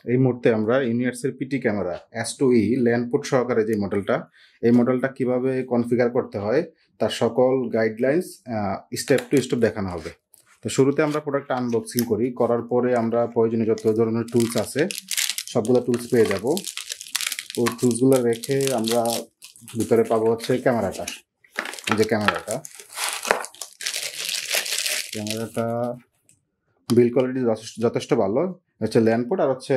এই মুহূর্তে আমরা ইউনিয়ার্সের PT camera S2E land port সহকারে যে মডেলটা, এই মডেলটা কিভাবে কনফিগার করতে হয় তার সকল গাইডলাইন্স স্টেপ টু স্টেপ দেখানো হবে। তো শুরুতে আমরা প্রোডাক্টটা আনবক্সিং করি, করার পরে আমরা প্রয়োজনীয় যত ধরনের টুলস আছে সবগুলো টুলস পেয়ে যাব। ওই টুলসগুলো রেখে আমরা ভিতরে পাবো হচ্ছে ক্যামেরাটা। এই যে ক্যামেরাটা বিল্ড কোয়ালিটি যথেষ্ট ভালো। হচ্ছে ল্যান্ড পোর্ট আর হচ্ছে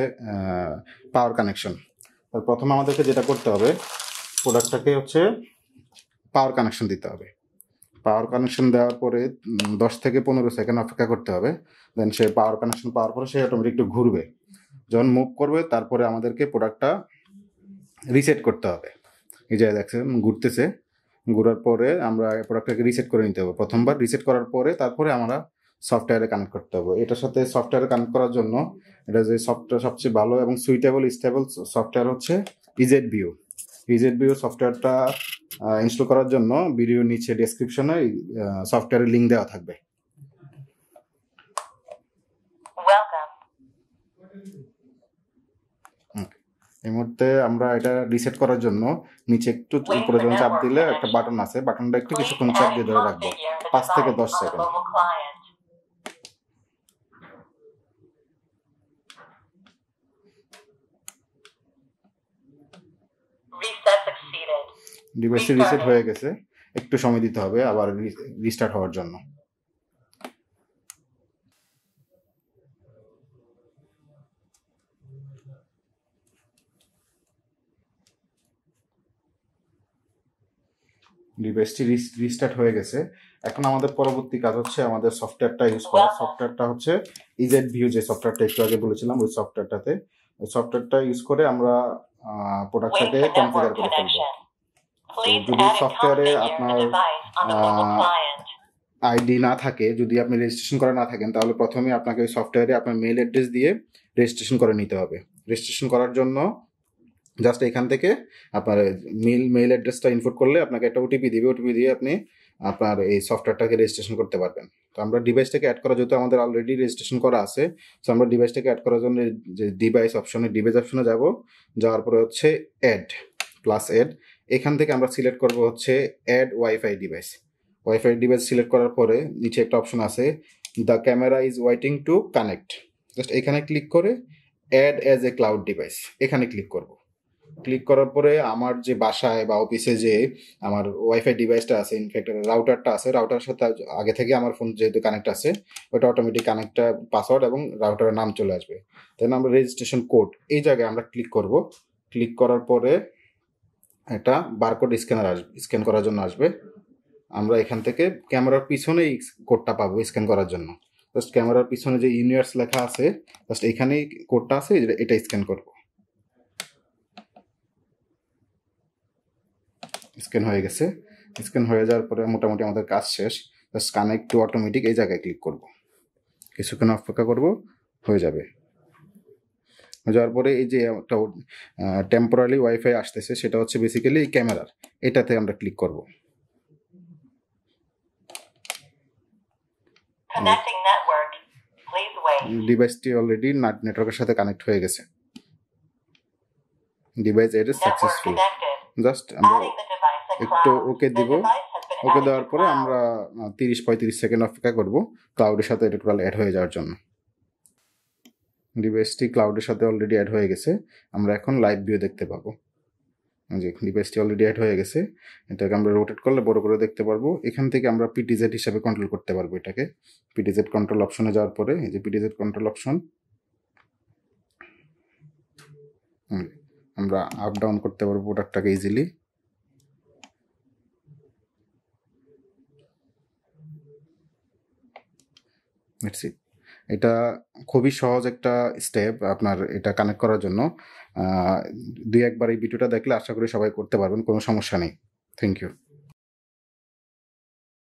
পাওয়ার কানেকশন। প্রথমে আমাদেরকে যেটা করতে হবে, প্রোডাক্টটাকে হচ্ছে পাওয়ার কানেকশন দিতে হবে। পাওয়ার কানেকশন দেওয়ার পরে 10 থেকে 15 সেকেন্ড অপেক্ষা করতে হবে। দেন সে পাওয়ার কানেকশন পাওয়ার পরে সে অটোমেটিক একটু ঘুরবে। যখন মুভ করবে তারপরে আমাদেরকে প্রোডাক্টটা রিসেট করতে হবে। এই যে দেখছেন ঘুরতেছে, ঘোরার পরে আমরা প্রোডাক্টটাকে রিসেট করে নিতে হবে। প্রথমবার রিসেট করার পরে তারপরে আমরা সফটওয়্যারে কানেক্ট করতে হবে। এটার সাথে সফটওয়্যারে কানেক্ট করার জন্য এটা যে সফটওয়্যার সবচেয়ে ভালো এবং সুইটেবল স্টেবল সফটওয়্যার হচ্ছে ইজেড ভিউ। ইজেড ভিউ সফটওয়্যারটা ইনস্টল করার জন্য ভিডিওর নিচে ডেসক্রিপশনে সফটওয়্যারের লিঙ্ক দেওয়া থাকবে। এই মুহূর্তে আমরা এটা রিসেট করার জন্য নিচে একটু উপরে যখন চাপ দিলে একটা বাটন আছে, বাটনটা একটু কিছুক্ষণ চাপ দিয়ে ধরে রাখবো 5 থেকে 10 সেকেন্ড। ডিভাইসটি রিসেট হয়ে গেছে, একটু সময় দিতে হবে আবার রিস্টার্ট হওয়ার জন্য। ডিভাইসটি রিস্টার্ট হয়ে গেছে। এখন আমাদের পরবর্তী কাজ হচ্ছে আমাদের সফটওয়্যারটা ইউজ করা। সফটওয়্যারটা হচ্ছে ইজেড ভিউ, যে সফটওয়্যারটা একটু আগে বলেছিলাম ওই সফটওয়্যারটাতে। ওই সফটওয়্যারটা ইউজ করে আমরা প্রোডাক্টটাকে কনফিগার করে ফেলবো। যদি সফটওয়্যারে আপনার আইডি না থাকে, যদি আপনি রেজিস্ট্রেশন করা না থাকেন, তাহলে প্রথমে আপনাকে ওই সফটওয়্যারে আপনার মেইল অ্যাড্রেস দিয়ে রেজিস্ট্রেশন করে নিতে হবে। রেজিস্ট্রেশন করার জন্য জাস্ট এখান থেকে আপনার মেইল অ্যাড্রেসটা ইনপুট করলে আপনাকে একটা ওটিপি দিবে, ওটিপি দিয়ে আপনি আপনার এই সফটওয়্যারটাকে রেজিস্ট্রেশন করতে পারবেন। তো আমরা ডিভাইসটাকে অ্যাড করা, যেহেতু আমাদের অলরেডি রেজিস্ট্রেশন করা আছে, তো আমরা ডিভাইসটাকে অ্যাড করার জন্য যে ডিভাইস অপশনে যাব, যাওয়ার পরে হচ্ছে অ্যাড এখান থেকে আমরা সিলেক্ট করব হচ্ছে অ্যাড ওয়াইফাই ডিভাইস সিলেক্ট করার পরে নিচে একটা অপশন আছে, the camera is waiting to connect. Just এখানে ক্লিক করে add as a cloud device এখানে ক্লিক করব। ক্লিক করার পরে আমার যে বাসায় বা অফিসে যে আমার ওয়াইফাই ডিভাইসটা আছে, ইনফ্যাক্ট রাউটারটা আছে, রাউটারের সাথে আগে থেকে আমার ফোন যেহেতু কানেক্ট আছে, ওটা অটোমেটিক কানেক্টটা পাসওয়ার্ড এবং রাউটারের নাম চলে আসবে। দেন আমরা রেজিস্ট্রেশন কোড এই জায়গায় আমরা ক্লিক করব। ক্লিক করার পরে একটা বারকোড স্ক্যান করার জন্য আসবে। আমরা এখান থেকে ক্যামেরার পিছনে এই কোডটা পাবো স্ক্যান করার জন্য। জাস্ট ক্যামেরার পিছনে যে ইউনিয়ার্স লেখা আছে, জাস্ট এখানেই কোডটা আছে, এটা স্ক্যান করব। স্ক্যান হয়ে গেছে। স্ক্যান হয়ে যাওয়ার পরে মোটামুটি আমাদের কাজ শেষ। জাস্ট কানেক্ট টু অটোমেটিক এই জায়গায় ক্লিক করব, কিছুক্ষণ অপেক্ষা করব, হয়ে যাবে। যাওয়ার পরে এই যে একটা টেম্পোরারি ওয়াইফাই আসতেছে, সেটা হচ্ছে বেসিক্যালি এই ক্যামেরার, এটাতে আমরা ক্লিক করব। ডিভাইসটি অলরেডি নেটওয়ার্কের সাথে কানেক্ট হয়ে গেছে। Device add is successful. Just আমরা একটু ওকে দিব। ওকে দেওয়ার পরে আমরা 30-35 সেকেন্ড অপেক্ষা করব ক্লাউডের সাথে এটা টোটাল অ্যাড হয়ে যাওয়ার জন্য। ডিভাইসটি ক্লাউডের সাথে অলরেডি অ্যাড হয়ে গেছে। আমরা এখন লাইভ ভিউ দেখতে পাবো। যে ডিভাইসটি অলরেডি অ্যাড হয়ে গেছে, এটাকে আমরা রোটেট করলে বড় করে দেখতে পারবো। এখান থেকে আমরা পিটিজেড হিসাবে কন্ট্রোল করতে পারবো এটাকে। পিটিজেড কন্ট্রোল অপশনে যাওয়ার পরে এই যে পিটিজেড কন্ট্রোল অপশন, আমরা আপ ডাউন করতে পারবো প্রোডাক্টটাকে ইজিলি। এটা খুবই সহজ একটা স্টেপ আপনার এটা কানেক্ট করার জন্য। 2-1 বার এই ভিডিওটা দেখলে আশা করি সবাই করতে পারবেন, কোনো সমস্যা নেই। Thank you.